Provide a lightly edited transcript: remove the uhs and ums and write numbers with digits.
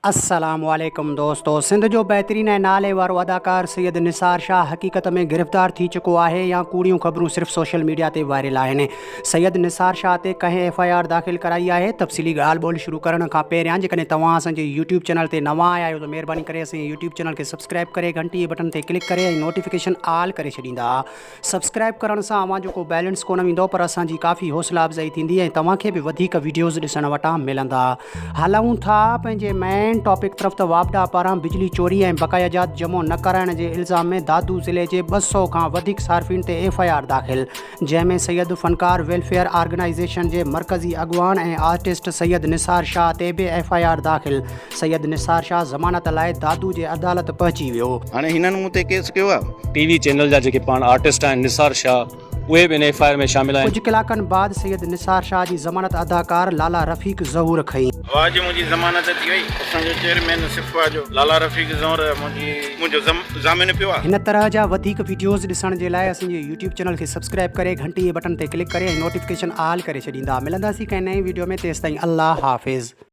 अस्सलामुअलैकुम दोस्तों। सिंध जो बहितरीन ऐं नाले वारो अदाकार सैयद निसार शाह हक़ीक़त में गिरफ़्तार थी चुको आहे या कूड़ियूं ख़बरूं सिर्फ़ सोशल मीडिया ते वायरल आहिनि। सैयद निसार शाह ते कंहिं FIR दाख़िल कराई आहे। तफ़सीली ॻाल्हि ॿोल शुरू करण खां पहिरियां जेकॾहिं तव्हां असांजे यूट्यूब चैनल ते नवां आया आहियो त महिरबानी करे असांजे यूट्यूब चैनल खे सब्सक्राइब करे घंटी जे बटन ते क्लिक करे ऐं नोटिफिकेशन ऑल करे छॾींदा। सब्सक्राइब करण सां अव्हां जो को बैलेंस कोन वेंदो, पर असांजी काफ़ी हौसला अफ़ज़ाई थींदी ऐं तव्हांखे बि वधीक वीडियोज़ ॾिसण वटां मिलंदा। हलूं था पंहिंजे मेन टॉपिक तरफ़। त वापडा पारां बिजली चोरी ऐं बक़ायाजात जमो न कराइण जे इल्ज़ाम में दादू ज़िले जे 200 खां वधीक सार्फ़िन ते FIR दाख़िल, जंहिंमें सैयद फ़नकार वेलफेयर ऑर्गेनाइज़ेशन जे मरकज़ी अॻुवान ऐं आर्टिस्ट सैयद निसार शाह ते बि FIR दाख़िल। सैयद निसार शाह ज़मानत लाइ दादू जे अदालत पहुची वियो। हाणे हिननि मूं ते केस कयो आहे। TV चैनल जा जेके पाण आर्टिस्ट आहिनि निसार शाह, उहे बि इन FIR में शामिल आहिनि। कुछ कलाकनि बाद सैयद निसार शाह जी ज़मानत अदाकार लाला रफ़ीक ज़हूर खई। आज मुंहिंजी ज़मानत थी वई। असांजो चेयरमैन सिफ़ा जो लाला रफ़ीक ज़हूर मुंहिंजो ज़ामिन पियो आहे। हिन तरह जा वधीक वीडियोज़ ॾिसण जे लाइ असांजे यूट्यूब चैनल खे सब्सक्राइब करे घंटी जे बटन ते क्लिक करे ऐं नोटिफिकेशन ऑल करे छॾींदा। मिलंदासीं कंहिं नई वीडियो में। तेसिताईं अल्लाह हाफ़िज़।